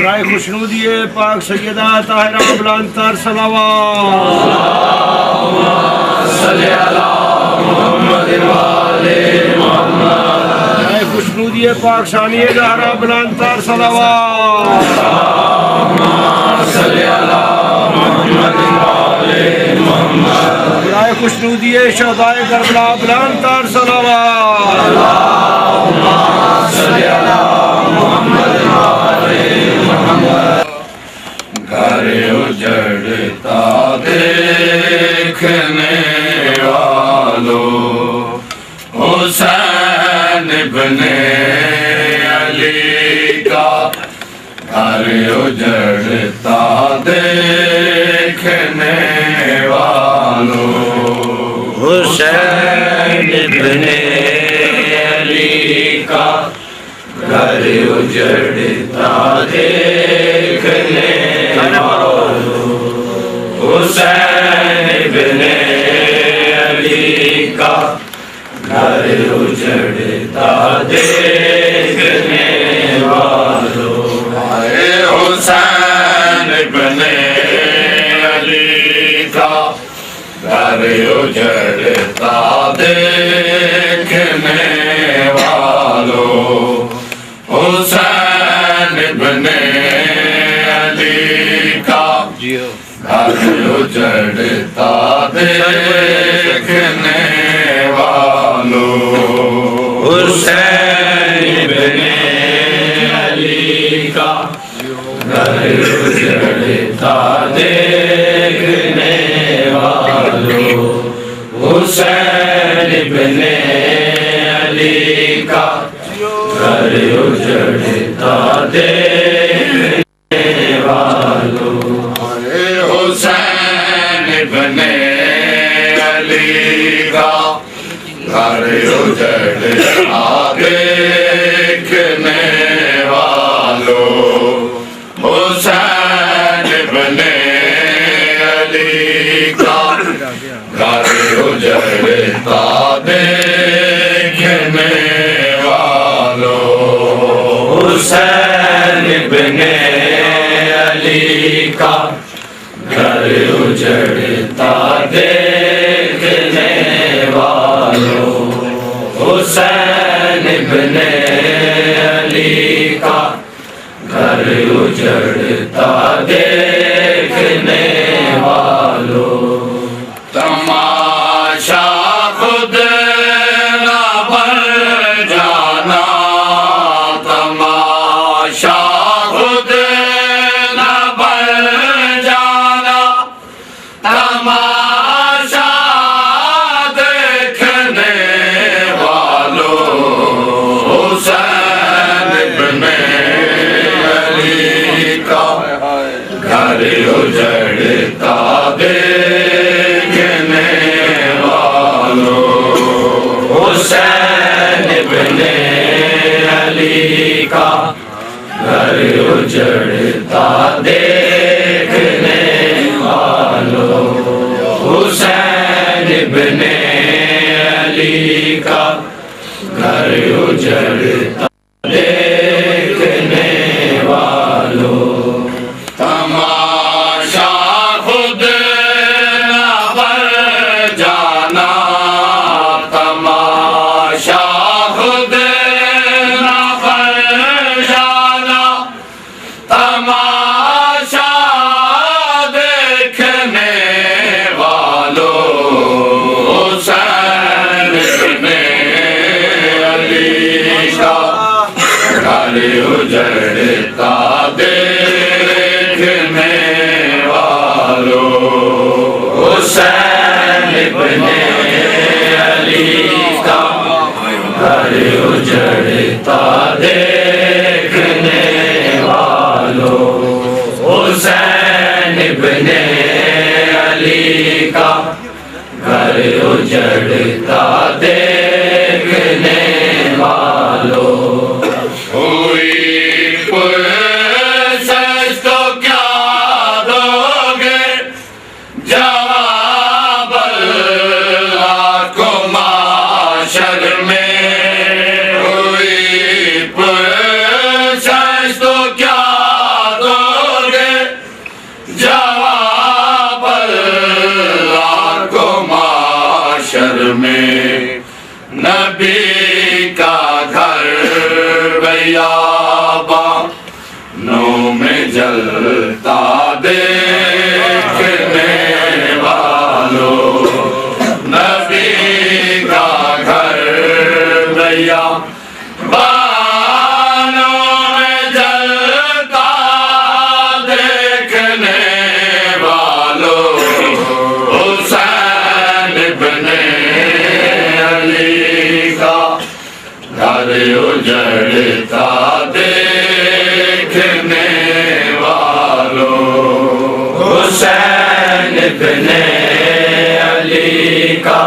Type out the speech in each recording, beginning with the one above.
राय खुशनूदिये पाक सैयदा ताहिरा बुलंदतर राय खुशनूदिये पाक शानिये ज़हरा बुलंदतर राय खुशनूदिये शहदाए करबला बुलंदतर घर उजड़ता देखने वालों, हुसैन इब्ने अली का घर उजड़ता देखने वालों, हुसैन इब्ने अली का घर उजड़ता देखने वालों, हुसैन इब्ने अली का घर उजड़ता देखने वालों, हुसैन इब्ने अली का घर उजड़ता देखने वालों, हुसैन इब्ने अली का घर उजड़ता देखने वालों, हुसैन इब्ने अली का घर उजड़ता देखने वालों, हुसैन इब्ने अली का घर उजड़ता देखने वालों, हुसैन इब्ने अली का घर उजड़ता देखने वालों, हुसैन इब्ने अली का घर उजड़ता देखने वालों, हुसैन इब्ने अली का घर उजड़ता देखने वालों, हुसैन इब्ने अली का घर उजड़ता देखने वालों, तमाशा खुद ना बन जाना, तमाशा खुद ना बन जाना, तमाशा देखने वालों, हुसैन इब्ने अली का घर उजड़ता देखने वालों, हुसैन इब्ने अली का घर उजड़ता देखने वालों, हुसैन इब्ने अली का घर उजड़ता देखने वालों, तमाशा खुद ना बन जाना, तमाशा खुद ना बन जाना, तमाशा देखने वालों, हुसैन इब्ने अली का घर उजड़ता देखने वालों, हुसैन इब्ने अली का घर उजड़ता देखने वालों, हुसैन इब्ने अली का घर उजड़ता देखने वालों, हुई पुरसज तो क्या दोगे जवाब अल्लाह को माशर में, उजड़ता देखने वालों, हुसैन इब्ने अली का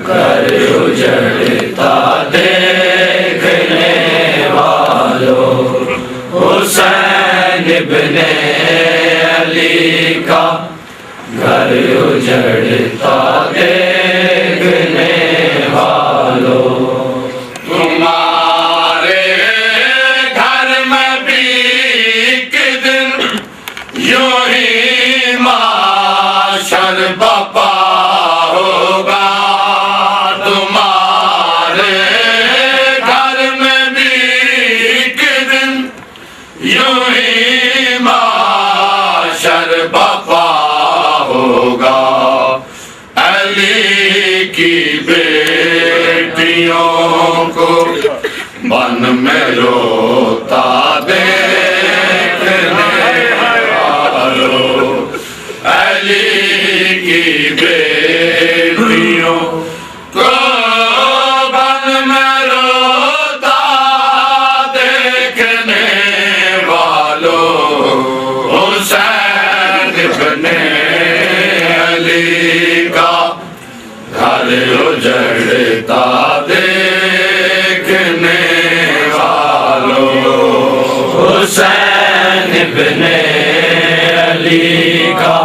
घर उजड़ता देखने वालों, हुसैन इब्ने अली का घर उजड़ता देखने वालों। तुम्हारे घर में भी एक दिन यूं ही माशर बपा होगा, तुम्हारे घर में भी एक दिन यूं ही माशर बपा होगा। अली की बेटियों को मन में रोता देखने वालों, अली की बेटियों को मन में रोता देखने वालों, हुसैन इब्ने अली का घर उजड़ता देखने वालों, हुसैन इब्ने अली का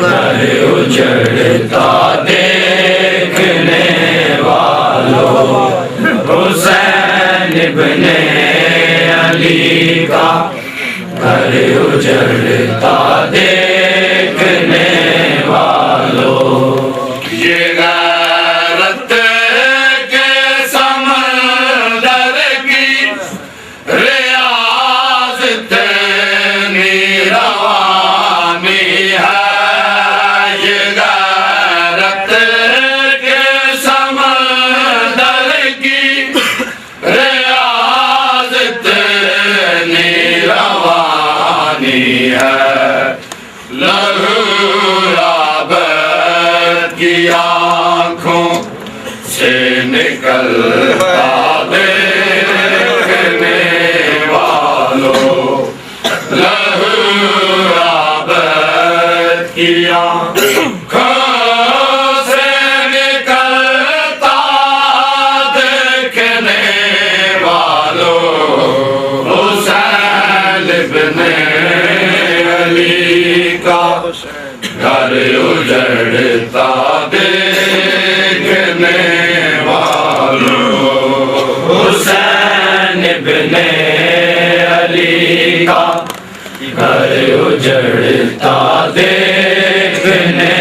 घर उजड़ता देखने वालों, हुसैन इब्ने अली का घर उजड़ता देखने वालों। ये गैरत के समंदर की रियाज़त रवानी है, ये गैरत के समंदर की रियाज़त रवानी है। लहू की आँखों से निकलता देखने वालों, लहू आबद की आँखों से निकलता देखने वालों, हुसैन इब्ने अली का घर उजड़ता देखने वालों, हुसैन इब्ने अली का घर उजड़ता देखने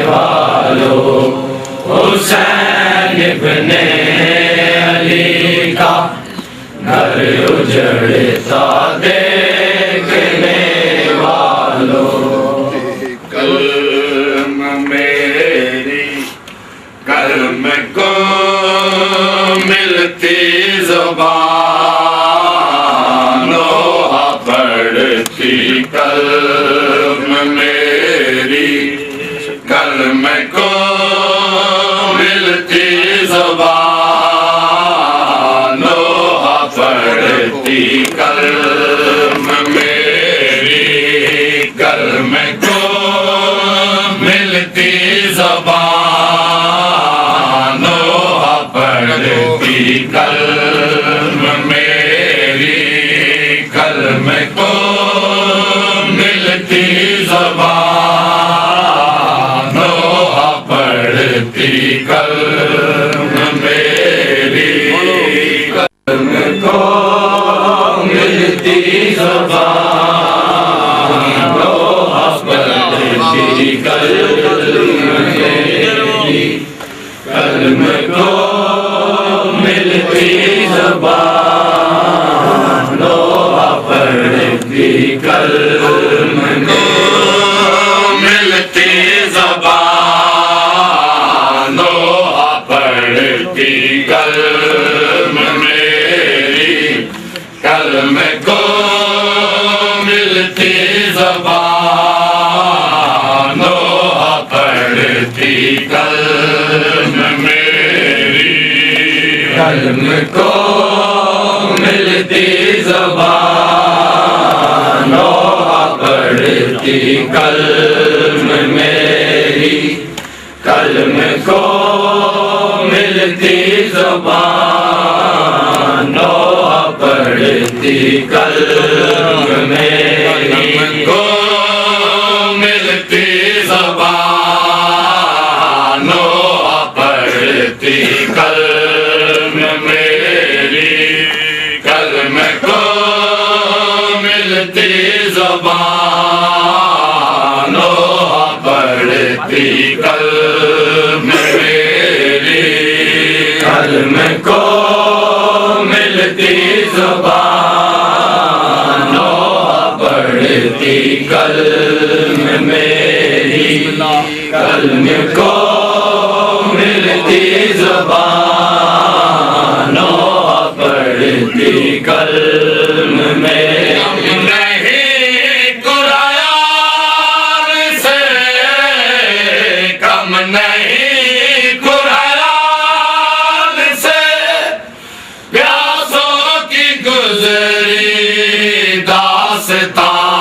वालों, हुसैन इब्ने अली का घर उजड़ता देखने वालों। कलम को मिलती ज़ुबान, लोहा पढ़ती कलम मेरी, कलम को मिलती ज़ुबान, लोहा पढ़ती कलम मेरी, कलम को मिलती ज़ुबान, पढ़ती कलम मेरी, कलम को मिलती ज़बान, पढ़ती कलम मेरी, कलम को मिलती ज़बान, पढ़ती कलम मेरी, कलम को मिलती ज़बान, लोहा पढ़ती कलम को मिलती ज़बान, लोहा पढ़ती कलम मेरी, कलम को मिलती ज़बान, लोहा पढ़ती कलम मेरी, कलम को मिलती ज़बान लोहा पढ़ती कल्म मेरी, कल्म को मिलती ज़बान लोहा पढ़ती कल्म मेरी को मिलती ज़बान लोहा पढ़ती कल्म मेरी, कल्म को मिलती ज़बान लोहा पढ़ती कल्म मेरी, कल्म को मिलती ज़बान लोहा पढ़ती कल्म मेरी, कल्म को मिलती ज़बान लोहा पढ़ती कल्म मेरी। नहीं कुरान से कम नहीं, कुरान से प्यासों की गुजरी दास्तान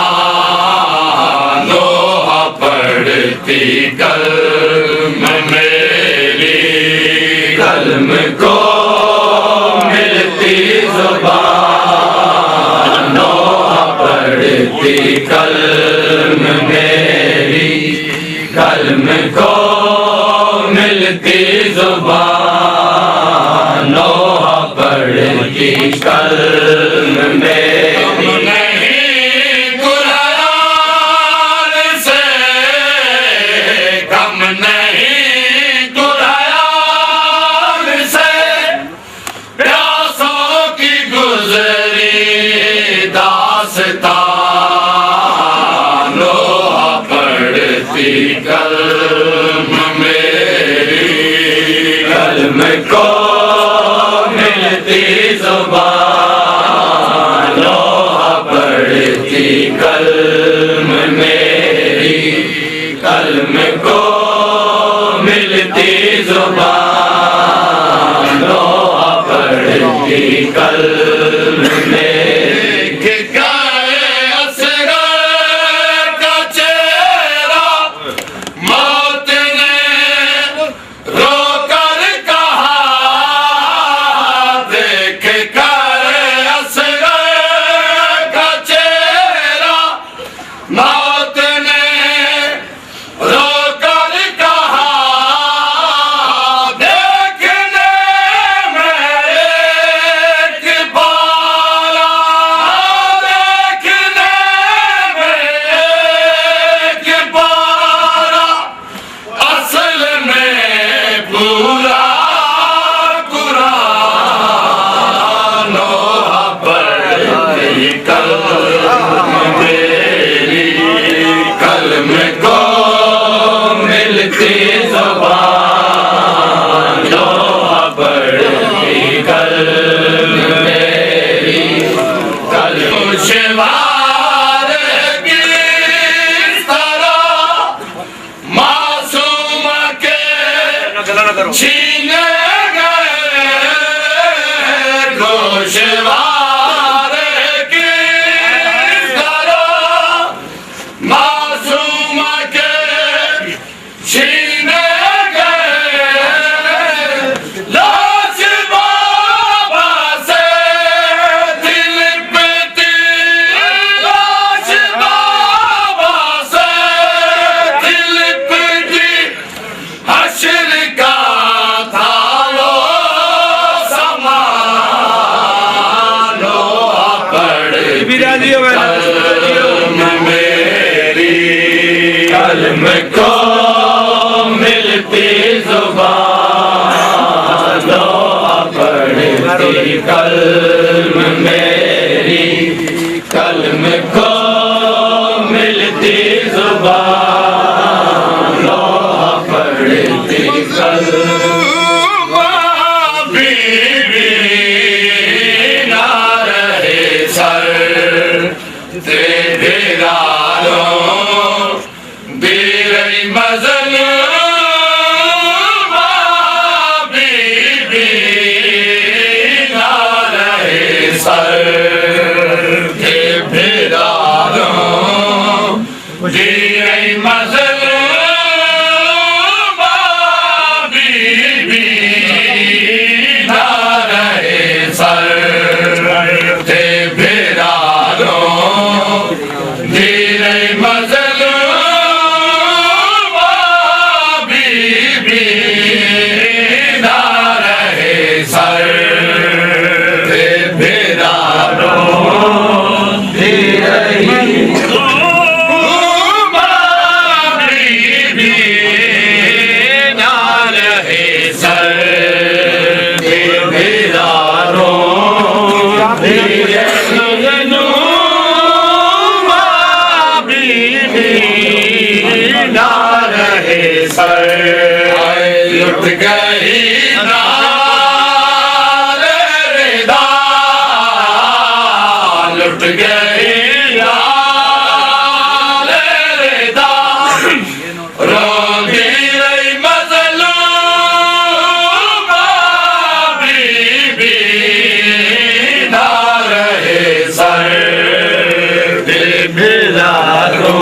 लोहा पढ़ती कल्म मेरी, कल्म को मिलती ज़बान लोहा पढ़ती कल्म मेरी, कल्म को मिलती ज़बान लोहा पढ़ती कल्म मेरी। नहीं कुरान से कम नहीं, कुरान से प्यासों की गुजरी दास्तान लोहा पढ़ती कल्म मेरी, कल्म को मिलती ज़बान लोहा पढ़ती कल्म मेरी, कल्म को मिलती ज़बान लोहा पढ़ती कल्म मेरी। कि गाए असगर का चेहरा मौत ने रोकर कहा, देख कर असगर का चेहरा मौत ने रोकर कहा, देखने में एक बाला, देखने में एक बाला, असल में पूरा कुरान लोहा पढ़ती कल्म मेरी, कल्म को मिलती ज़बान लोहा पढ़ती कल्म मेरी, कल्म शिवार किस तरह मासूम के छीने गए, गोशवार किस तरह मासूम के छीने गए, लाश बाबा से तिलपती, लाश बाबा से तिलपती, हश्र का था वो समान लोहा पढ़ती कल्म मेरी, कल्म को मिलती ज़बान लोहा पढ़ती कल्म मेरी, कल्म को मिलती ज़बान लोहा पढ़ती कल्म। बीवी ना रहे सर तेरे रारों बीरई मजल, बीवी ना रहे सर के बेदारों जीरे मज़लूम बीबी ना रहे सर के बेदारों जीरे मज़लूम बीबी ना रहे सर के बेदारों जीरे लुट गई नाल रिदा लुट गई नाल रिदा रोगी रही मज़लूम बीबी ना रहे सर के बेदारों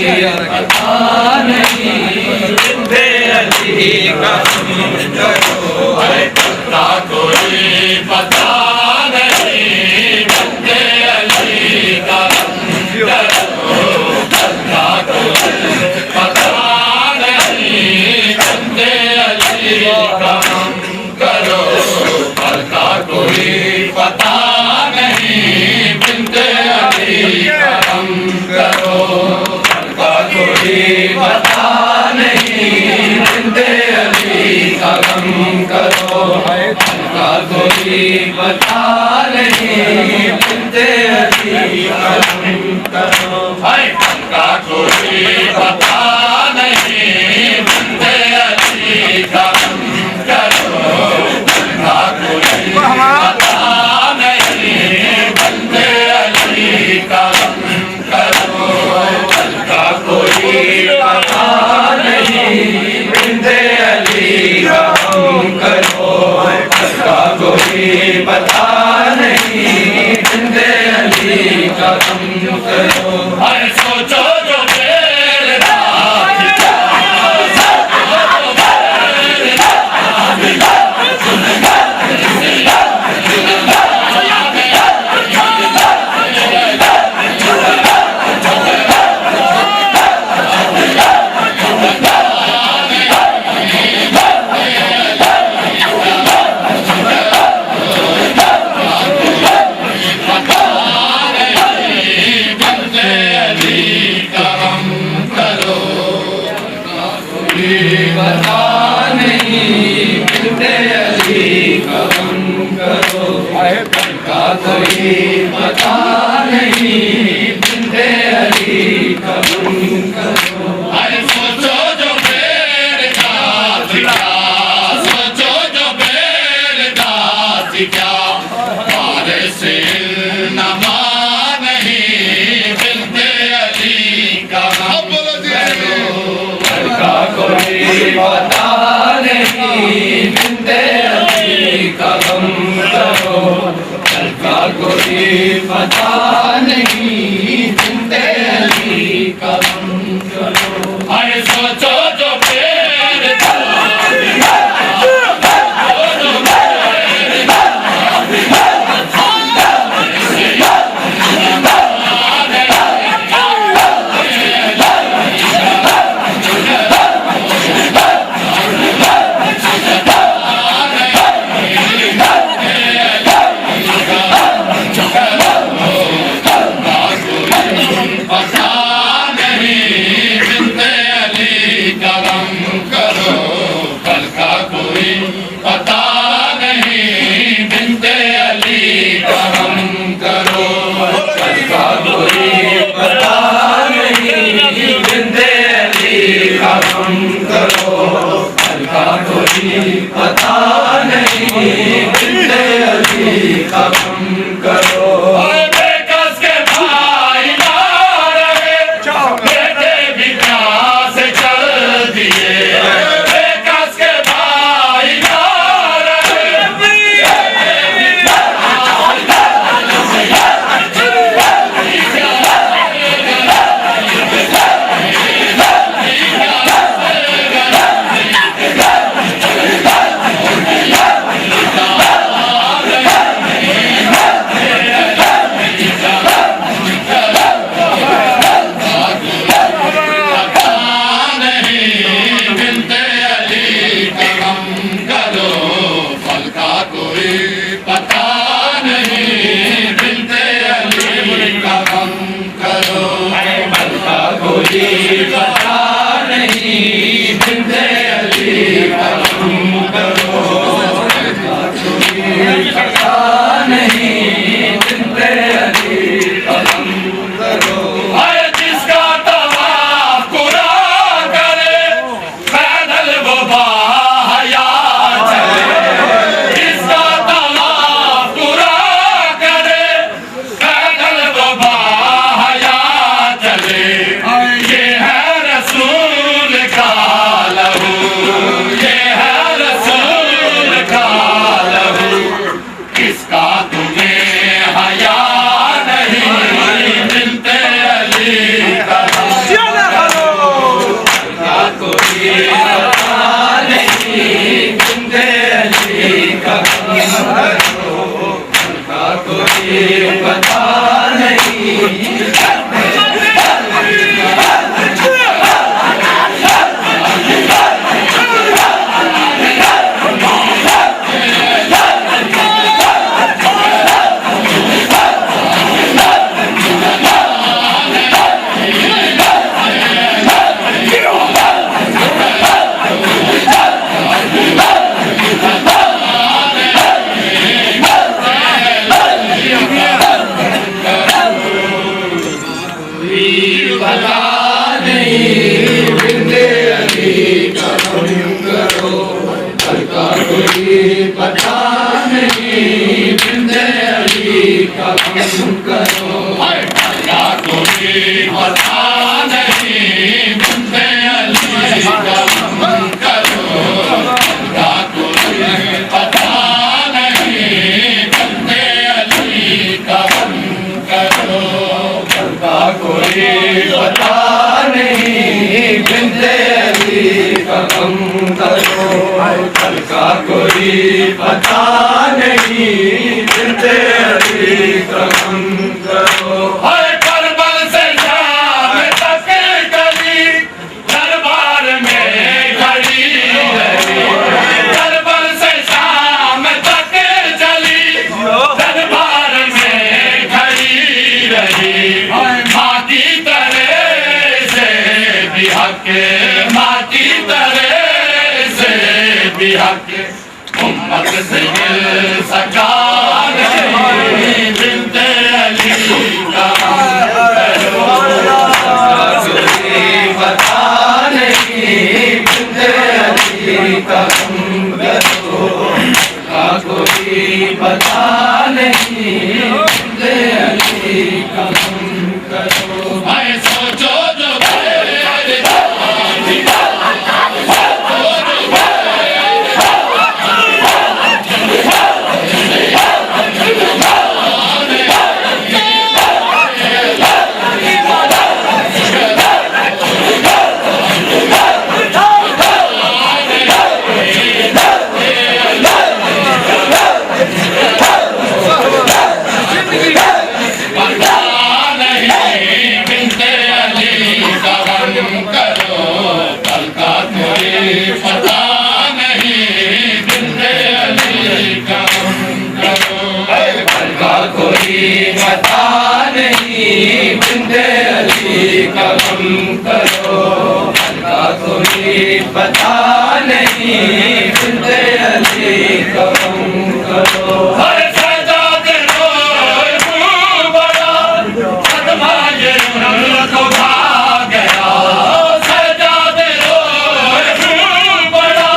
पता नहीं बिंदे अली का पता कोई पता नहीं बिंदे अली का पता कोई पता नहीं बिंदे अली का करो पता कोई पता नहीं बिंदे अली का करो पता कोई पता नहीं बिंदे अली का गम करो पता कोई पता नहीं बिंदे अली का गम करो पता कोई पता नहीं बिंदे अली का गम करो पता कोई पता नहीं बिंदे अली का गम करो पता कोई पता नहीं बिंदे अली का गम करो पता कोई पता नहीं बिंदे अली का गम करो सोचो जो बेरदा पता नहीं बिंदे अली का गम करो पता कोई पता नहीं बिंदे अली का गम करो सोचो जो बेरदास क्या सोचो जो बेरदास क्या मारे से नमा नहीं बिंदे अली का गम करो पता कोई पता नहीं बिंदे अली का गम करो पता कोई पता नहीं बिंदे अली का गम करो सोचो जो पता नहीं बिंदे अली का गम करो पता कोई पता नहीं बिंदे अली का गम करो पता कोई पता नहीं बिंदे अली का गम करो बेकस के भाई ना रहे बेटे भी प्यास चल दिए पता नहीं बिंदे अली का गम करो पता कोई पता नहीं बिंदे अली का गम करो पता कोई पता नहीं बिंदे अली का गम करो जिसका तवाफ पूरा करे पैदल वो बाहया चले जिसका तवाफ पूरा करे पैदल वो बाहया चले ये है पता नहीं, बिंदे अली का गम करो, कल का कोई पता नहीं, बिंदे अली का गम करो, कल का कोई पता नहीं, बिंदे अली का गम करो, कल का कोई पता नहीं, बिंदे अली का गम करो, कल का कोई पता नहीं, बिंदे अली का गम करो, कल का कोई पता नहीं, बिंदे अली का गम करो। करबल से शाम तक गली दरबार में खड़ी रही, करबल से शाम तक चली दरबार में खड़ी रही, माँ की तरह से भी हक, माँ की तरह से भी हक, उम्मत से मिल सका नहीं, बिंदे अली का पता नहीं, बिंदे अली का गम करो, का कोई पता नहीं, बिंदे अली का गम करो। मैं सोचो जो पता नहीं, बिंदे अली का गम करो, का कोई पता नहीं, बिंदे अली का गम करो। सजादे रोए तू बड़ा, सदमा ये उनको भा गया, सजादे रोए तू बड़ा,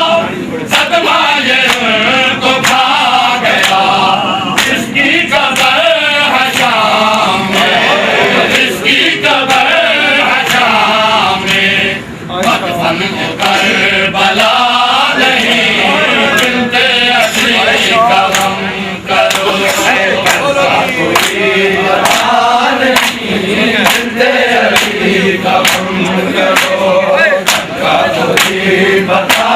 सदमा ये उनको भा गया, इसकी कबर करबला नहीं, बिंदे अली का गम करो, कोई पता नहीं, बिंदे अली का गम करो, का कोई पता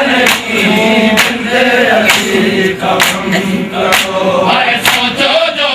नहीं, बिंदे अली का गम करो। सोचो जो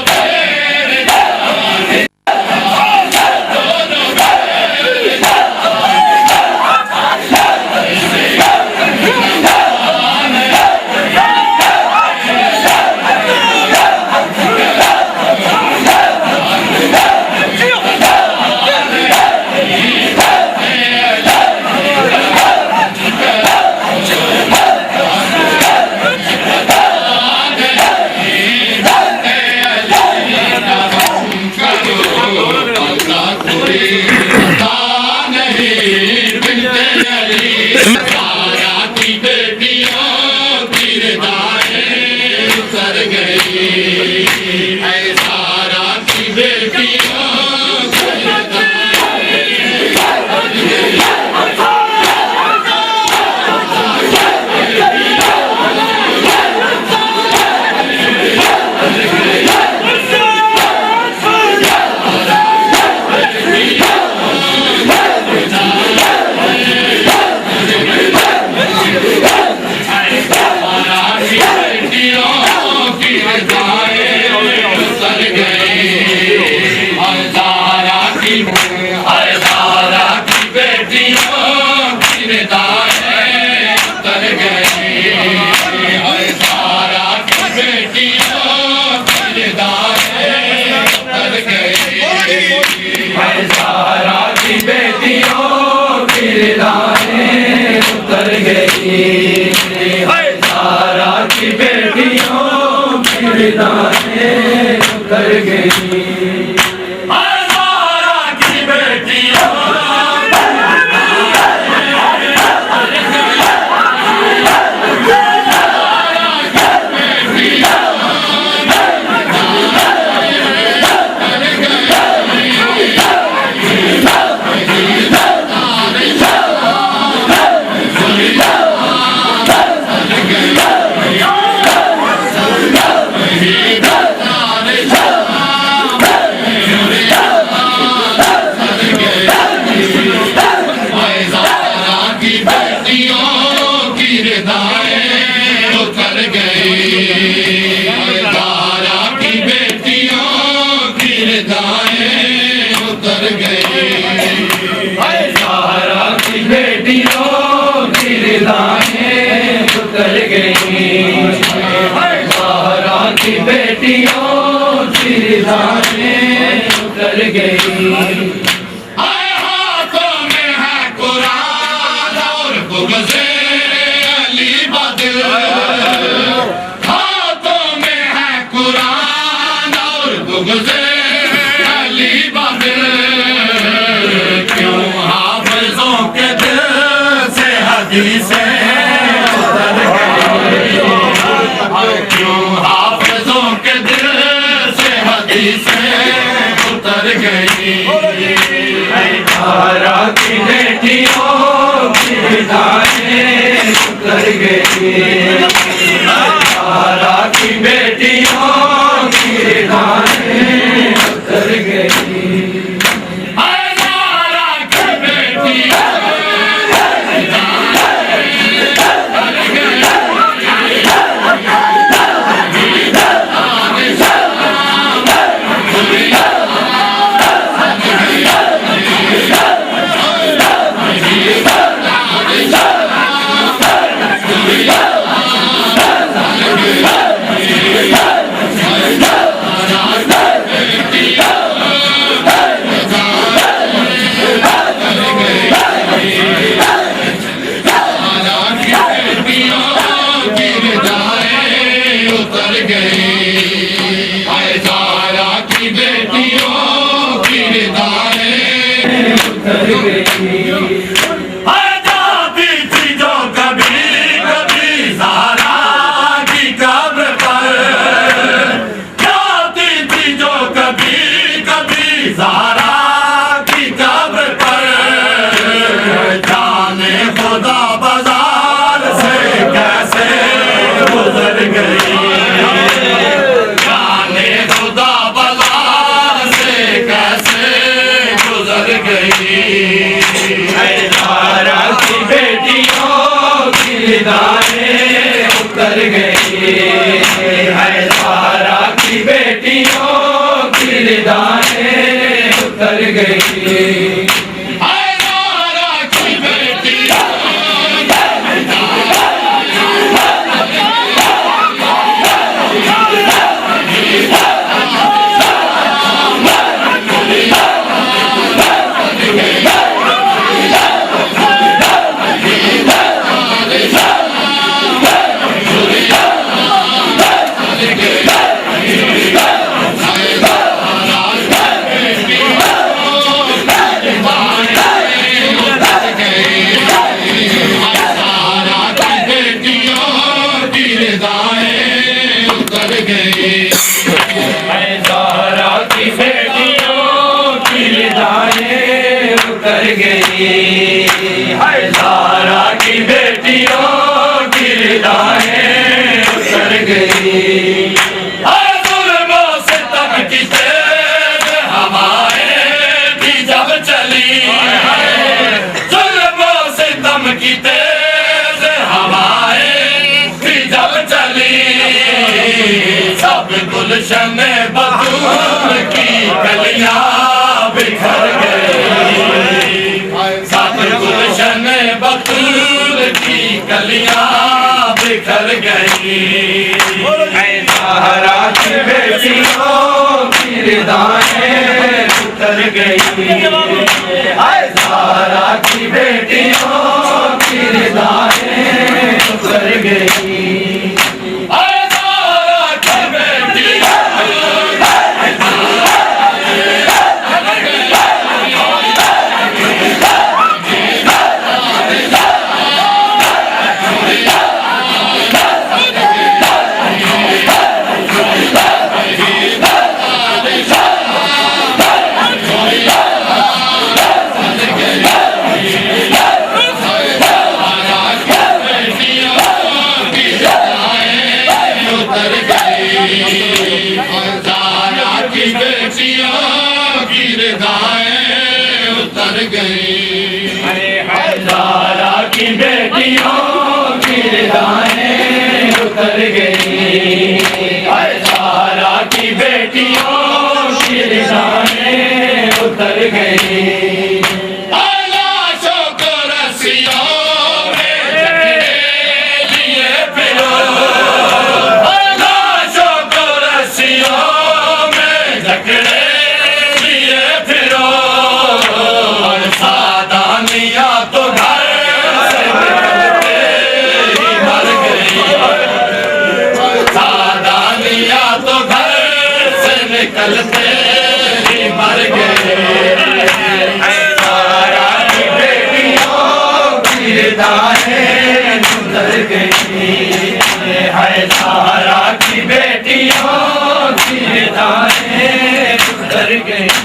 बेटियों की रिदाएं उतर गई, ज़हरा की बेटियों की रिदाएं उतर गई। हाथों में है कुरान और बुग़्ज़े अली बदिल, हाथों में है कुरान और बुग़्ज़े अली बदिल, क्यों हाफ़िज़ों के दिल से हदीसें उतर गई, क्यों हाफ़िज़ों के दिल से हदीसें उतर गई। ज़हरा की बेटियों की रिदाएं उतर गई, ज़हरा की बेटियों की रिदाएं उतर गई। ज़हरा की बेटियों जाती थी जो कभी कभी ज़हरा की कब्र पर, जाती थी जो कभी कभी ज़हरा की कब्र पर, जाने खुदा बाजार से कैसे गुजर गई, जाने खुदा बाजार से कैसे गुजर गई। ज़हरा की बेटियों की रिदाएं उतर गई, ज़हरा की बेटियों की रिदाएं उतर गई। ज़हरा की बेटियों ज़हरा की बेटियों की रिदाएं उतर गई। जुल्मों से तब की तेज हवाएं भी जब चली, जुल्मों से तब की तेज हवाएं भी जब चली, सब गुलशन बतूल की कलियां बिखर गई, सब गुलशन बतूल की कलियां बिखर गई। ज़हरा की बेटियों की रिदाएं उतर गई, ज़हरा की बेटियों की रिदाएं उतर गई। ज़हरा की बेटियों की रिदाएं उतर गई, ज़हरा की बेटियों की रिदाएं उतर गई। लाशों को रस्सियों निकलते ही मर गए। सारा की बेटियों की दाएं उतर गई है। सारा की बेटियों की दाएं उतर गई।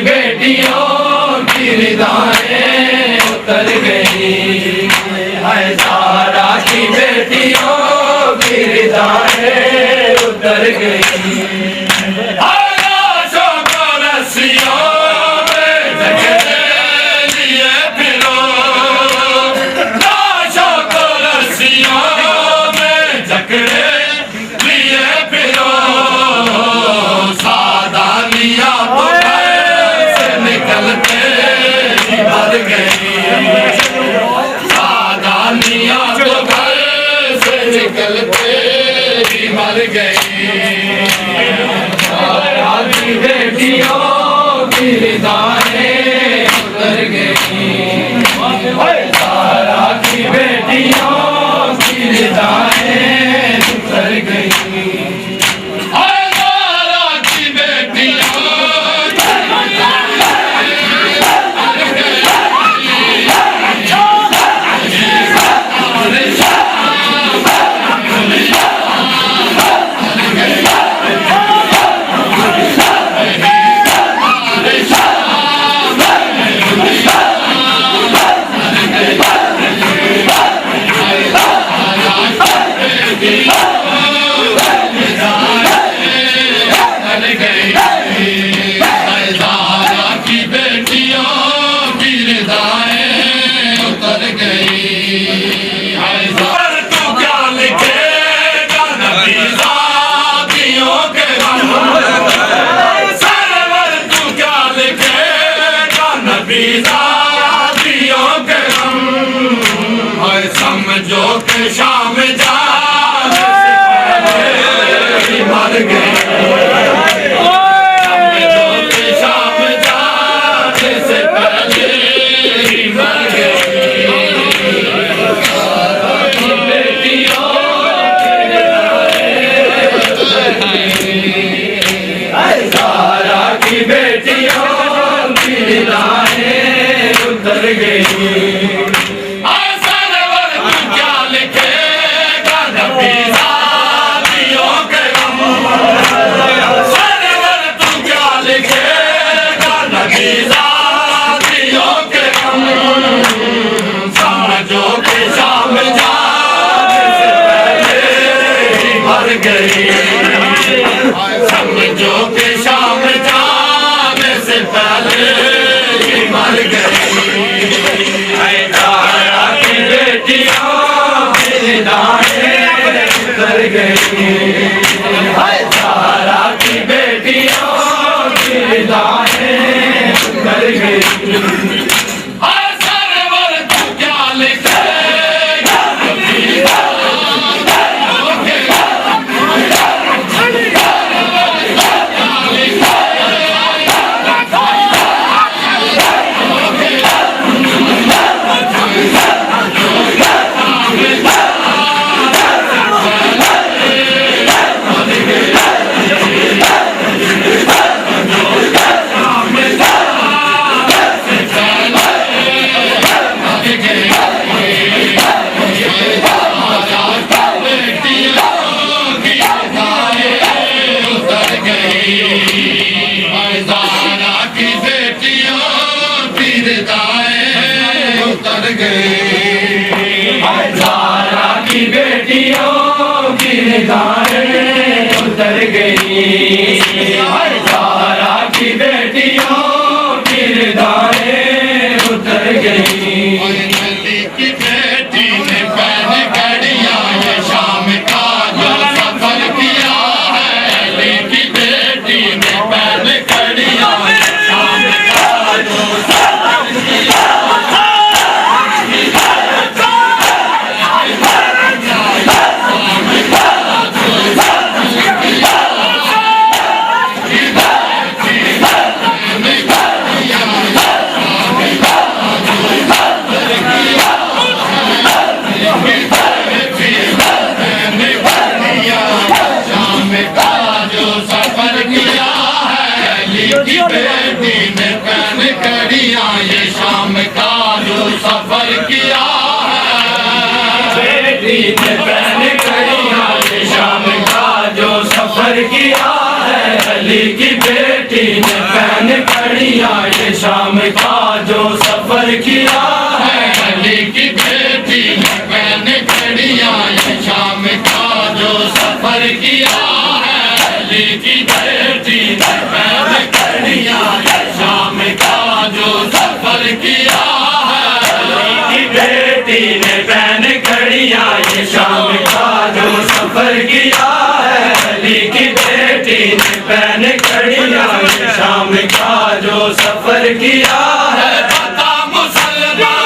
बेटियों की रिदाएं उतर गई है। सारा की बेटियों की रिदाएं उतर गई। लाशों को रस्सियों में जकड़े लिए फिरो। लाशों को रस्सियों में जकड़े लिए फिरो। सावधानियां निकलते ही मर गई। सावधानियां तो घर से निकलते ही मर गई। सारा की बेटियों की दाएं उतर गई। सारा की बेटियों की दाएं उतर गई। समझो के शाम जाने से पहले मर गए। समझो के शाम जाने से पहले मर गए। बेटियों सारा की बेटियों की दाएं उतर गई। समझो के शाम जाने से पहले ही मर गई। सारा की बेटियों की दाएं उतर गई। सारा की बेटियों की दाएं उतर गई। सारा की बेटियों की निगाहें उतर गई, ज़हरा की बेटियों की निगाहें उतर गई। अली की बेटी ने पहन घड़ियां ये शाम का जो सफर किया है। अली की बेटी ने पहन घड़ियां ये शाम का जो सफर किया है। बेटी ने पहन घड़ियां ये शाम का जो सफर किया है। बेटी ने पहन घड़ियां ये शाम का जो सफर किया है। अली की बेटी ने पहन घड़ियां ये शाम का जो सफर किया है। अली की बेटी ने पहन घड़ियां ये शाम का जो सफर किया है। अली की बेटी ने पहन घड़ियां ये शाम का जो सफर किया है। अली की बेटी ने पहन घड़ियां ये शाम का जो सफर किया है। अली की बेटी ने पहन घड़ियां ये शाम का जो सफर किया है। बता मुसलमान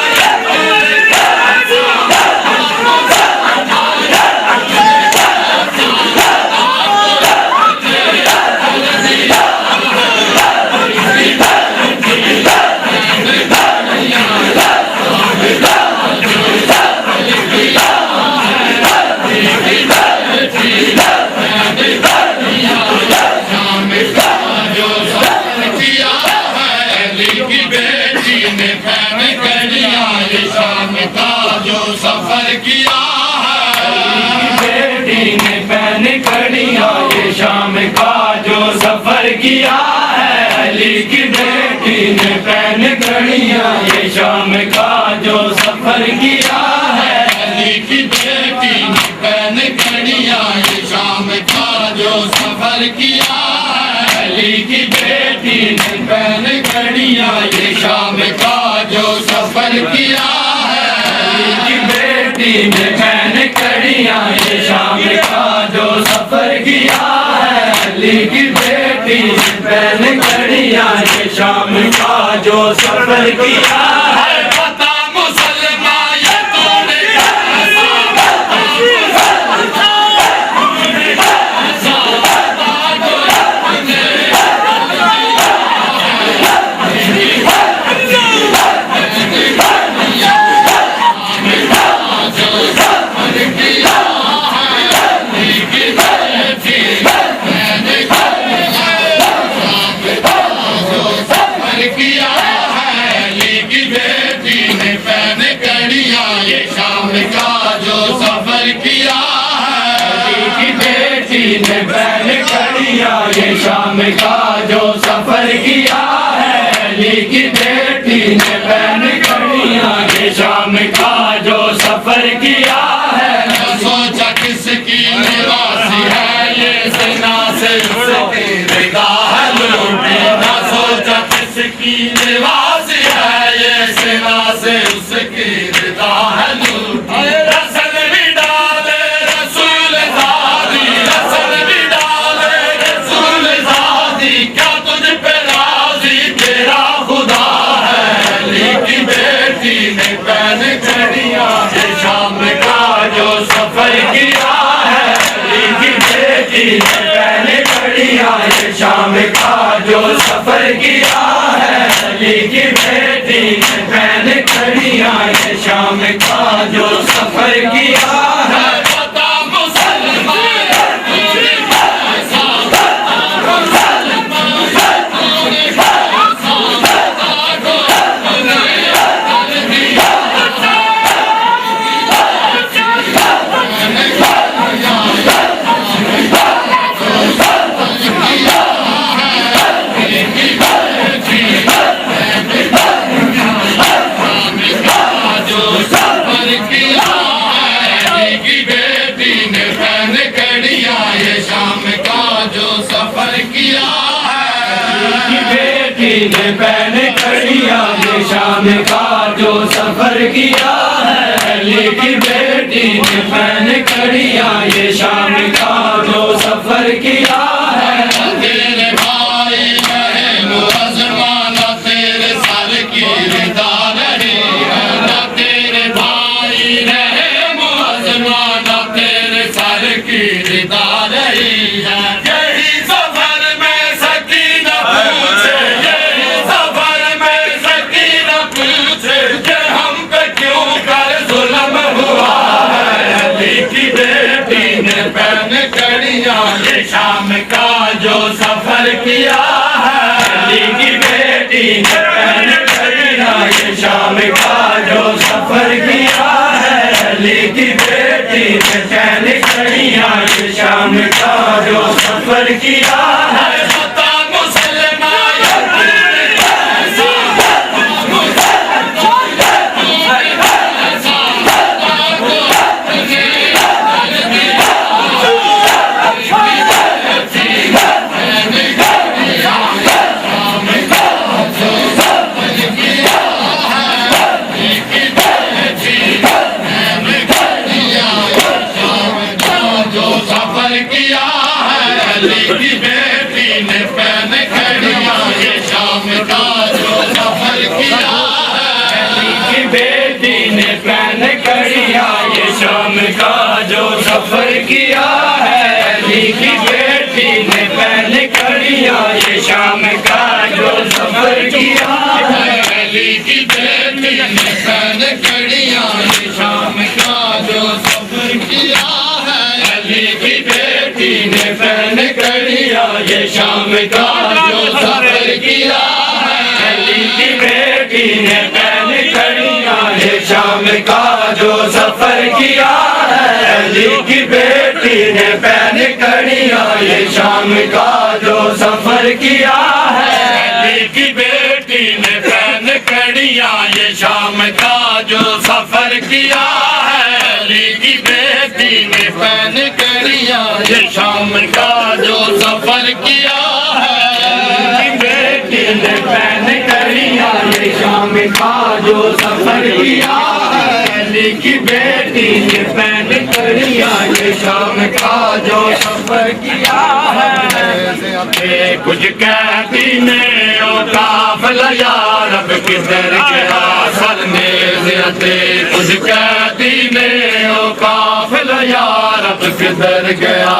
सफर किया है। बेटी ने पहन घड़ियां ये शाम का जो सफर किया है। अली की बेटी ने पहन घड़ियां ये शाम का जो सफर किया है। अली की बेटी ने पहन घड़ियां ये शाम का जो सफर किया है। अली की बेटी ने पहन घड़ियां ये शाम का जो सफर किया है। की बेटी ने पहन घड़ियां ये शाम का जो सफर किया है। अली की बेटी ने पहन घड़ियां ये शाम का जो सफर किया है। बता मुसलमान ये तूने कैसा किया है। अली की बेटी ने पहन घड़ियां ये शाम का जो सफर किया है। अली की बेटी ने पहन घड़ियां ये शाम का जो सफर किया है। अली की बेटी ने पहन घड़ियां ये शाम का जो सफर किया है। सोचा किसकी निवासी है ये सेना से उसकी रिदा है लूटी। ना सोचा किसकी निवासी है ये सेना से उसकी रिदा है लूटी। रसल भी डाले रसूल ज़ादी, रसल भी डाले रसूल ज़ादी। क्या तुझ पे राज़ी तेरा खुदा है। अली की बेटी ने पहन घड़ियां ये शाम का जो सफर किया है। अली की बेटी ने पहन घड़ियां ये शाम का जो सफर किया है। अली की बेटी ने पहन घड़ियां ये शाम का जो सफर किया है। बता मुसलमान तूने कैसा बेटी ने पहन कड़ियाँ ये शाम का जो सफर किया है। अली की बेटी ने पहन कड़ियाँ ये शाम का जो सफर किया है। तेरे भाई रहे मुआज़माना तेरे सर की रिदा रही है। ना तेरे भाई रहे मुआज़माना तेरे सर की रिदा रही है। यही सफर में सकीना पूछे, यही सफर में सकीना पूछे कि हम पे क्यों कर जुल्म हुआ है। अली की बेटी ने पहन कड़ियाँ ये शाम का जो सफर किया है। अली की बेटी ने पहन कड़ियाँ ये शाम का जो सफर किया है। अली की बेटी ने पहन कड़ियाँ ये शाम का जो सफर किया है। बता मुसलमान जो सफर किया है। अली की बेटी ने पहन कड़ियाँ ये शाम का जो सफर किया है। अली की बेटी ने पहन कड़ियाँ ये शाम का जो सफर किया है। अली की बेटी ने पहन कड़ियाँ ये शाम का जो सफर किया है। अली की बेटी ने पहन कड़ियाँ ये शाम का जो सफर किया है। अली की बेटी ने पहन कड़ियाँ ये शाम का जो सफर किया है। अली की बेटी ने पहन कड़ियाँ ये शाम का जो सफर किया है। अली की बेटी ने पहन कड़ियाँ ये शाम का जो सफर किया है। अली की बेटी ने पहन कड़ियाँ ये शाम का जो सफर किया है। अली की बेटी ने पहन कड़ियाँ ये शाम का जो सफर किया है। बेटी ने पहन कड़ियाँ ये शाम का जो सफर किया है। अली की बेटी ने पहन कड़ियाँ ये शाम का जो सफर किया है। कुछ कहती ने ओ काफिला या रब किधर गया सर मेज़ते। कुछ कहती ने ओ काफिला या रब किधर गया।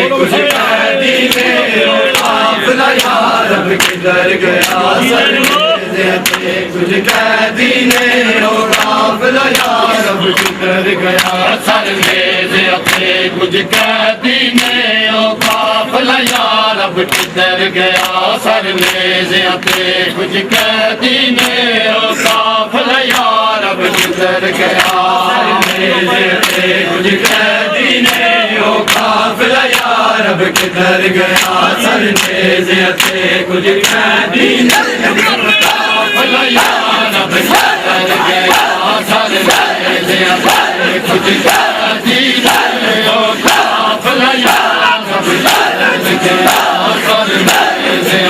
कुछ कहती ने ओ काफिला या रब किधर गया सर मेज़ते। कुछ कहती ने ओ काफिला या रब किधर गया सर मेज़ते। कुछ कहती ने ओ काफिला या रब किधर गया सर मेज़ते। कुछ कहती ने ओ काफिला या रब किधर गया सर मेज़ते। कुछ कहती ने ओ काफिला या रब किधर गया सर मेज़ते। कुछ कहती ने काफिला या रब किधर गया सर मेज़ते। कुछ कहती ने ओ काफिला या रब किधर गया सर मेज़ते।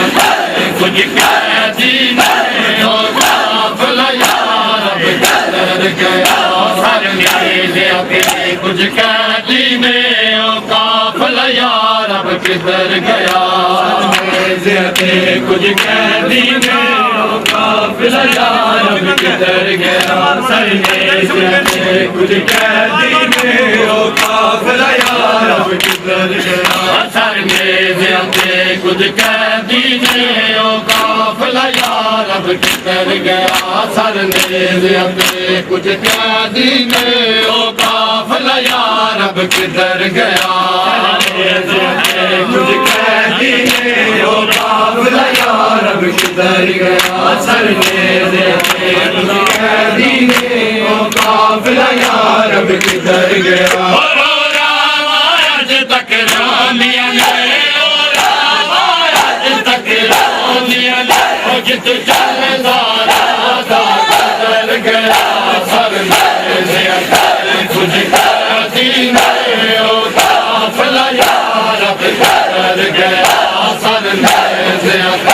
कुछ कहती ने ओ काफिला या रब किधर गया सर मेज़ते। कुछ कहती ने ओ काफिला या रब किधर गया मेज़ते। कुछ कहती ने ओ काफिला या रब किधर गया सर मेज़ते। कुछ कहती ने ओ काफिला या रब किधर गया सर मेज़ते। कुछ कहती ने ओ काफिला या रब किधर गया सर मेज़ते। कुछ कहती ने ओ काफिला या रब किधर गया कुछ कहती ने ओ काफिला या रब किधर गया सर मेज़ते। कुछ कहती ने ओ काफिला या रब किधर गया। आज तक रानिया ने ओ आज तक रानिया ने ओ जित चलदा किधर गया सर मेज़ते। कुछ कहती ने ओ काफिला या रब किधर गया सर मेज़ते।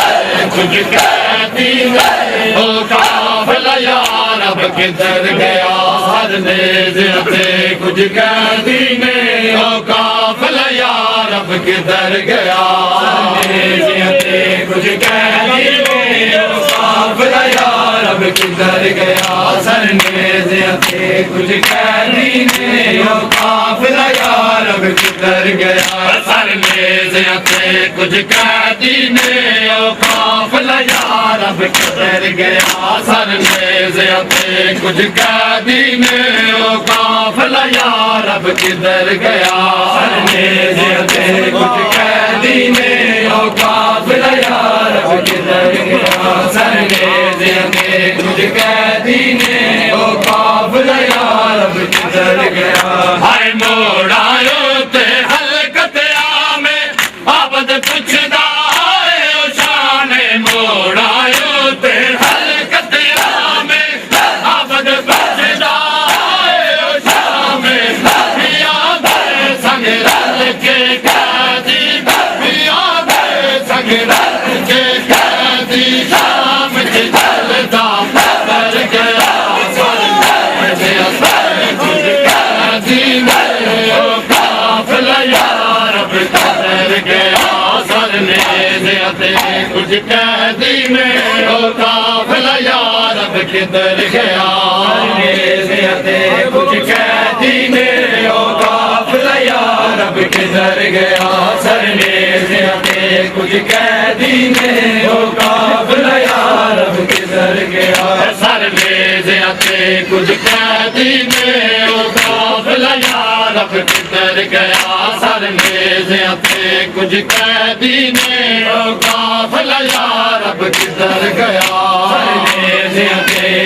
कुछ कहती नहीं ओ काफिला यार अब किधर गया हर नेज़े थे कुछ कहती नहीं ओ काफिला यार अब किधर गया हर नेज़े थे कुछ कहती नहीं ओ काफिला यार अब किधर गया सर नेज़े थे कुछ कहती नहीं ओ काफिला यार अब किधर गया सर नेज़े थे कुछ कहती नहीं ओ काफिला यार अब किधर गया सर नेज़े थे कुछ कहती नहीं ओ काफिला यार अब किधर गया सर नेज़े थे कुछ कहती नहीं ओ काफिला यार अब किधर गया सर नेज़े थे कुछ कहती नहीं ओ काफिला यार अब किधर गया हाय मोड़ायो ते हलकत आमे आबद पुछदा है ओ शाने मोड़ायो ते हलकत आमे आबद पुछदा है ओ शाने पिया दे संग रल के काजी पिया दे संग रल के काजी शाम के चलदा कर गया कुछ कहती में ओ काफिला यार अब किधर गया कुछ कहती में ओ काफिला यार अब किधर गया सरने कुछ कहती में ओ काफिला यार अब किधर गया सरने कुछ कहती में ओ काफिला यार अब किधर गया सरने कुछ कहती में ओ काफिला यार अब किधर गया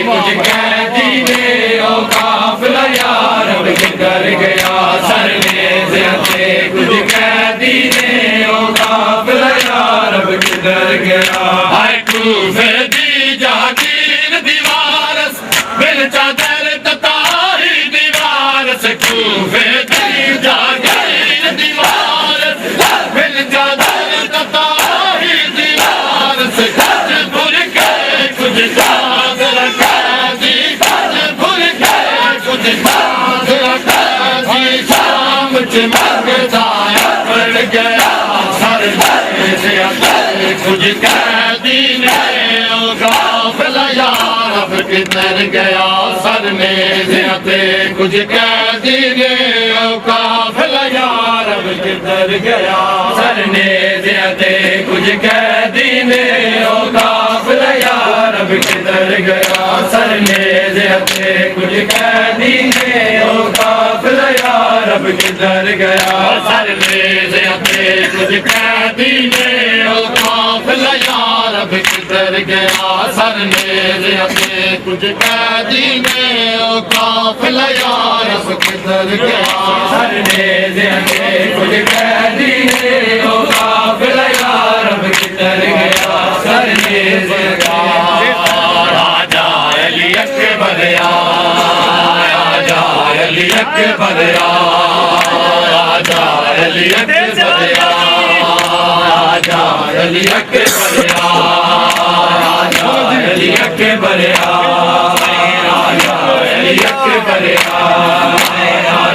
कुछ कहती में ओ काफिला यार अब किधर गया सरने कुछ कहती में ओ काफिला यार अब किधर गया हाय कूफे दी जागीर दीवारस बिल चादर तताही दीवारस कूफे दी जागीर दीवारस बिल चादर तताही दीवारस कुछ भूल के कुछ याद रखा जी कुछ भूल के कुछ याद रखा जी शाम चमकता पड़ गया सर कुछ कहती नहीं ओ काफिला यार अब किधर गया सर ने कुछ कहती नहीं ओ काफिला यार अब किधर गया सर ने कुछ कहती नहीं ओ काफिला यार अब किधर गया सर ने कुछ कहती नहीं ओ काफिला यार अब किधर गया सर ने कुछ कहती नहीं ओ काफिला यार अब किधर गया सर ने कुछ कहती नहीं ओ काफिला यार अब किधर गया सर ने कुछ कहती नहीं ओ काफिला यार अब किधर गया सर ने राजा अली अकबर राजा अली अकबर राजा अली अकबर राजा अली अकबर राजा अली अकबर राजा अली अकबर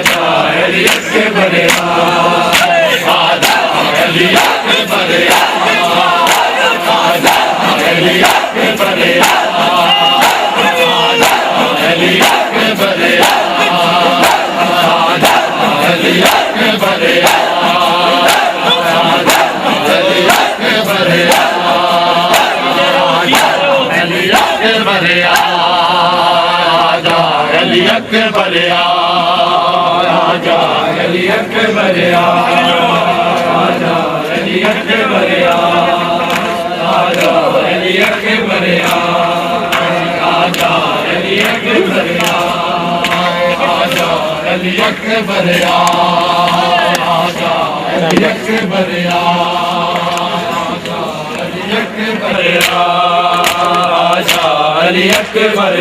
राजा अली अकबर राजा अली अकबर राजा अली अकबर अली अकबर राजा अली अकबर अली अकबर राजा अली अकबर राजा अली अकबर राजा अली अकबर राजा अली अकबर राजा अली अकबर राजा अली अकबर राजा अली अकबर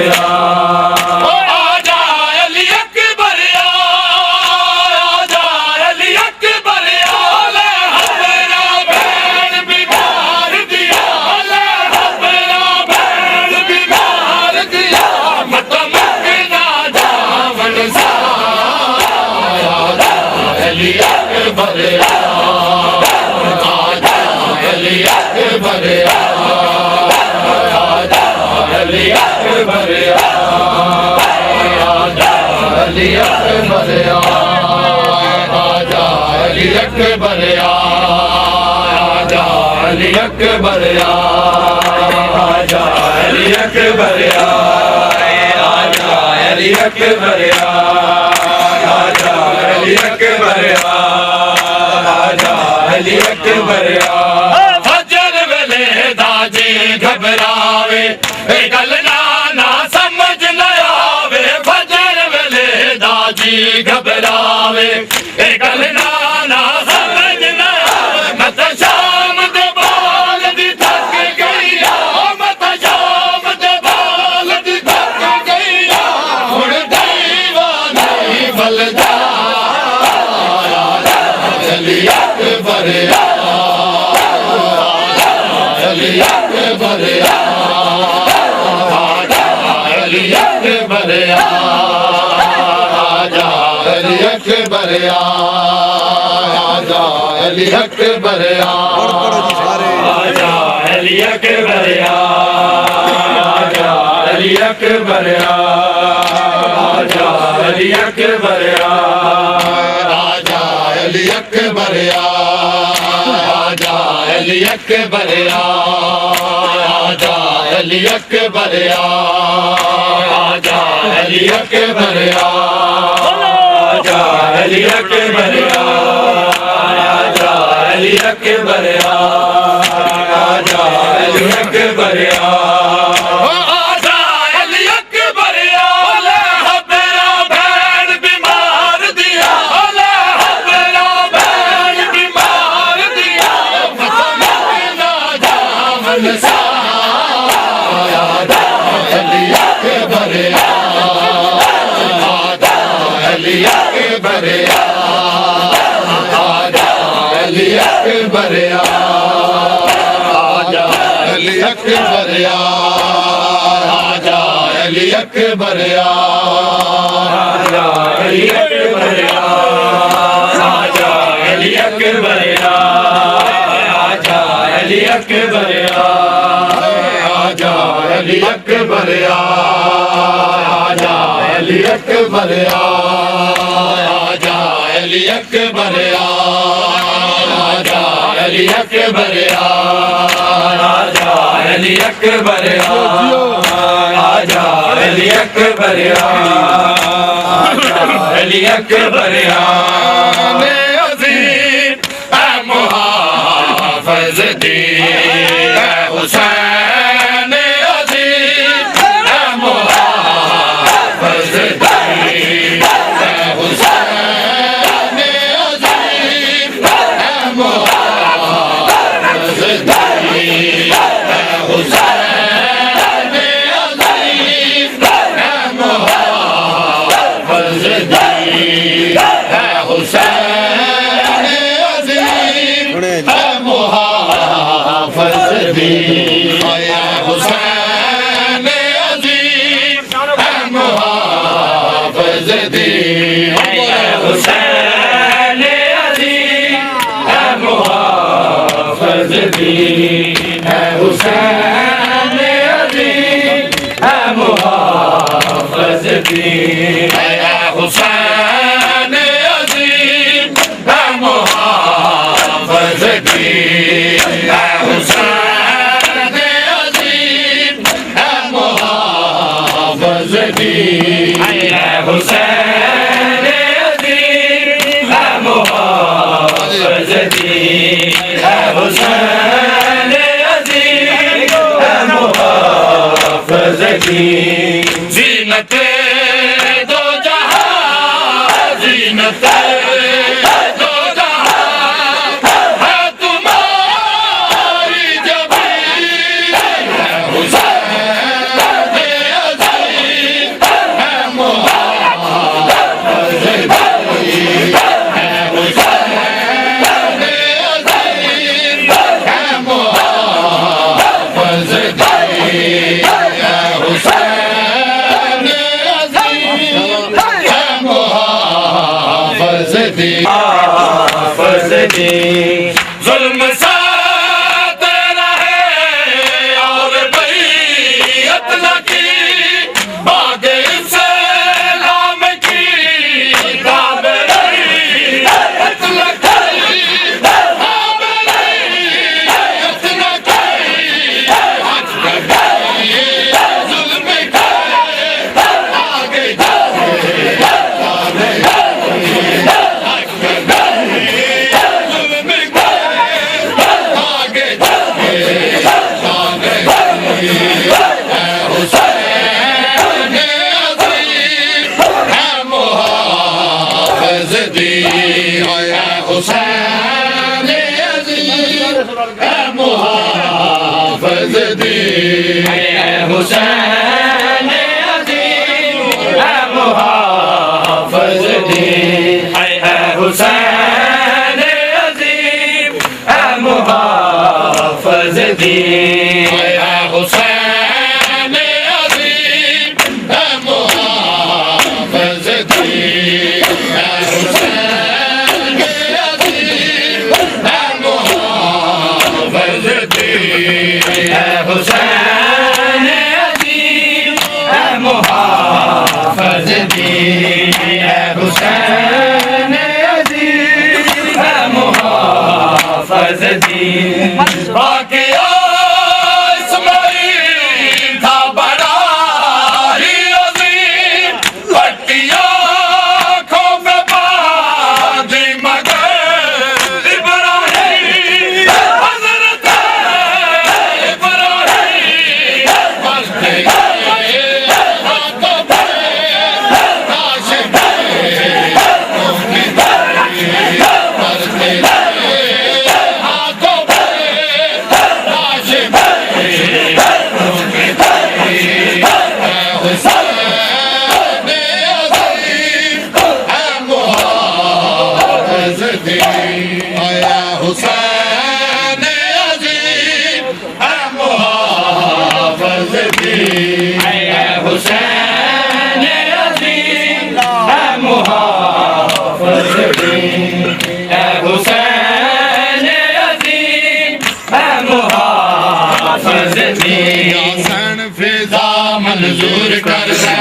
अकबर आजा अली अकबर आजा अली अकबर आजा अली अकबर आजा अली अकबर आजा अली अकबर आजा अली अकबर आजा अली अकबर आजा अली अकबर फजर वेले दाजे घबरावे गल ना समझ न आवे फजर वेले दाजी घबरावे गल ना समझ न आवे मत शाम दे बाल दी थक गई मत शाम दे बाल दी थक गई हुण दीवानी बलदा अली अकबर अली अकबर आजा अली अकबर आजा अली अकबर आजा अली अकबर आजा अली अकबर आजा अली अकबर आजा अली अकबर आजा अली अकबर आजा अली अकबर आजा अली अकबर आजा अली अकबर आजा अली अकबर आजा अली अकबर आजा अली अकबर आजा अली अकबर हबरा भैन बीमार दिया हबरा भैन बीमार दिया ना जामन सा अली अकबर आजा अली अकबर आजा अली अकबर आजा अली अकबर आजा अली अकबर आजा अली अकबर आजा अली अकबर आजा अली अकबर आजा अली अकबर आजा अली अकबर आजा अली अकबर आजा अली अकबर आजा अली अकबर आजा अली अकबर आजा अली अकबर ने अज़ीम ऐ मुहाफ़िज़ दीन ऐ हुसैन अज़ीम ऐ मुहाफ़िज़ दीन ऐ हुसैन अज़ीम ऐ मुहाफ़िज़ दीन ऐ हुसैन अज़ीम ऐ मुहाफ़िज़ दीन ऐ हुसैन अज़ीम ऐ मुहाफ़िज़ दीन ऐ हुसैन अज़ीम ऐ मुहाफ़िज़ दीन ऐ हुसैन अज़ीम ऐ मुहाफ़िज़ दीन ऐ हुसैन अज़ीम ऐ मुहाफ़िज़ दीन ऐ हुसैन अज़ीम ऐ मुहाफ़िज़ दीन ऐ हुसैन अज़ीम ऐ मुहाफ़िज़ दीन ऐ हुसैन अज़ीम ऐ मुहाफ़िज़ दीन ऐ हुसैन अज़ीम ऐ मुहाफ़िज़ दीन ज़ीनत दो जहां ज़ीनत दो जहां है तुम्हारी जबीं है हुसैन अज़ीम है मुहाफ़िज़ दीन है हुसैन अज़ीम है मुहाफ़िज़ दीन है हुसैन है मुहाफ़िज़ दीन हुसैन अज़ीम है मुहाफ़िज़ दीन है हुसैन अज़ीम है मुहाफ़िज़ दीन है हुसैन अज़ीम है मुहाफ़िज़ दीन है हुसैन अज़ीम है मुहाफ़िज़ दीन है हुसैन अज़ीम है मुहाफ़िज़ दीन है हुसैन अज़ीम है मुहाफ़िज़ दीन वाक़या इस्माईल था बड़ा ही अज़ीम पट्टियाँ आँखों पे बांधी मगर इब्राहीम हज़रत इब्राहीम बसते हाथों पे लाश बसते हाथों पे लाश हुसैन अज़ीम है मुहाफ़िज़ दीन आया हुसैन अज़ीम है मुहाफ़िज़ दीन है हुसैन अज़ीम है मुहाफ़िज़ दीन है हुसैन अज़ीम है मुहाफ़िज़ दीन यासन फिजा मंजूर कर ले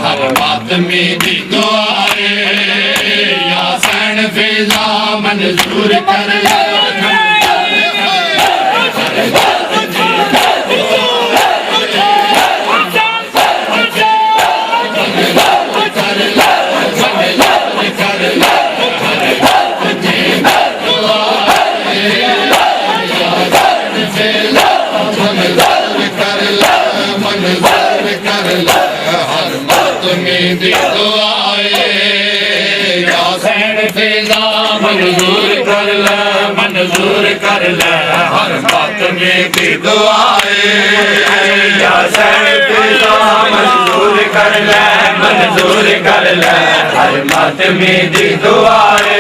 हर मातमी की दुआए यासन फिजा मंजूर कर ले हर मातमी की दुआए यासन फिजा मंजूर कर ले हर मातमी की दुआए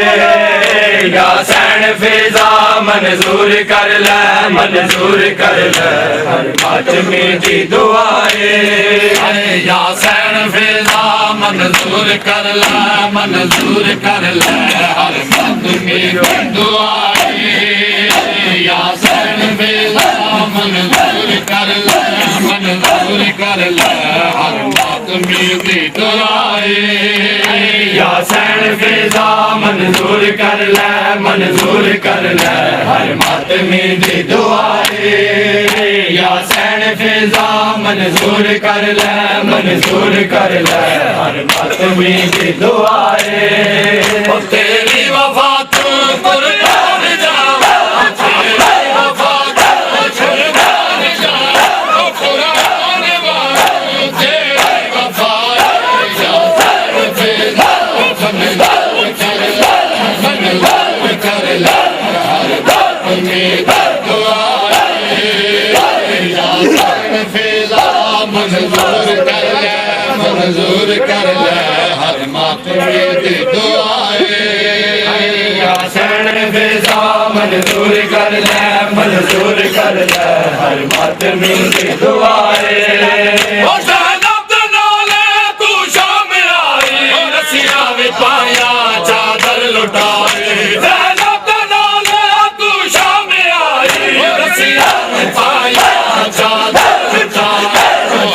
यासन फिजा मंजूर कर ले हर मातमी दी दुआए यासन फिजा मंजूर कर ले हर मातमी दी दुआए यासन फिजा मंजूर कर ले हर मातमी की दुआए यासन फिजा मंजूर कर ले हर मातमी की दुआए यासन फिजा मंजूर कर ले हर मातमी दी दुआए यासन फिजा मंजूर कर ले हर मातमी दी दुआए तेरी वफा तू कुर्बान जावा तेरी वफा तू कुर्बान जावा कुरान वाला तेरी वफा कर ले हर मातमी दुआए यासन फिजा मंजूर कर ले हर मातमी दुआए यासन फिजा मंजूर कर ले हर मातमी दी दुआए तू शाम आई रसिया में पाया चादर लुटाए तू शाम आई रसिया में पाया चादर लुटाए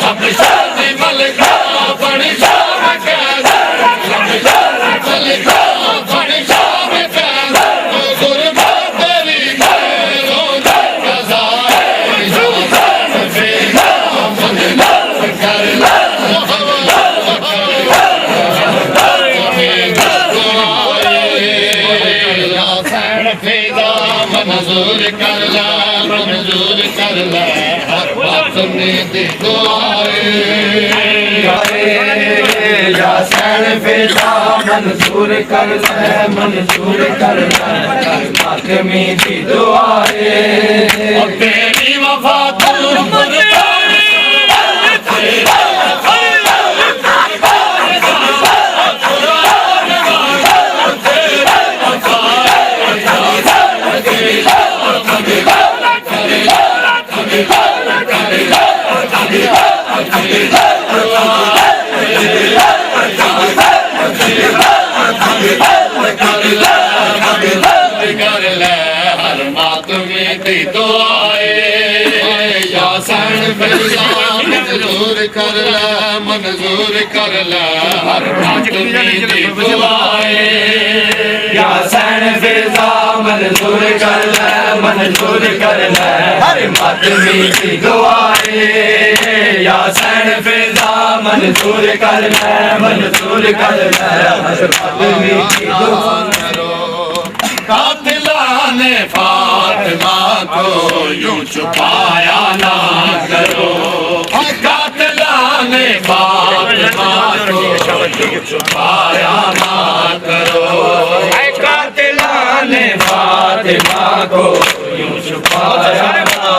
सब शादी मलका बड़ी शाम कैद मलका बड़ी शाम कैद गुरबा तेरी मेरों कज़ाए कर ले मंजूर कर ले हर बात मातमी दी दुआए या सैन फिजा मंजूर कर ले मंजूर कर ले मातमी दी दुआए तेरी वफा कर ले हर मातमी दी दुआए या सैन फिजा मंजूर कर ले मंजूर कर ले हर मातमी दी दुआए या सैन फिजा मंजूर कर ले मंजूर कर ले हर मातमी दी दुआए या सैन फिजा मंजूर कर ले मंजूर कर ले हर मातमी दी दुआए कातिला ने फातिमा को यूं छुपाया ना करो कातिला ने फातिमा को यूं छुपाया ना करो कातिला ने फातिमा को यूं छुपाया ना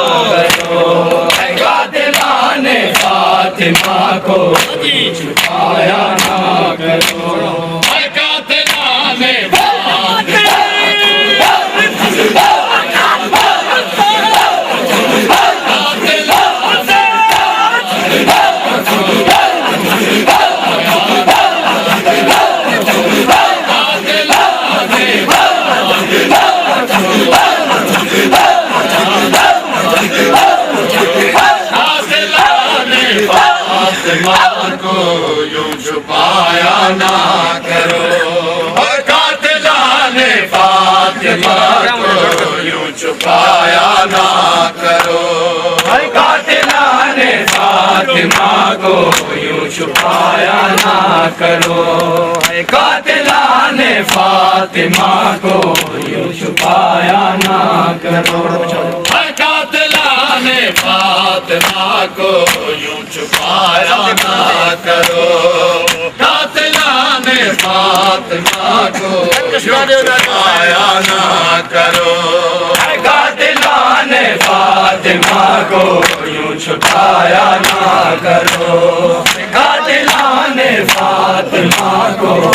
करो कातिला ने फातिमा को छुपाया ना करो कातिला ने फातिमा को यूं छुपाया ना करो कातिला ने फातिमा को यूं छुपाया ना करो कातिला ने फातिमा को यूं छुपाया ना करो कातिला ने फातिमा को यूं छुपाया ना करो कातिला ने फातिमा को यूं छुपाया ना करो कातिला ने फातिमा को छुपाया ना करो कातिला ने फातिमा को यूं छुपाया ना करो कातिला ने फातिमा को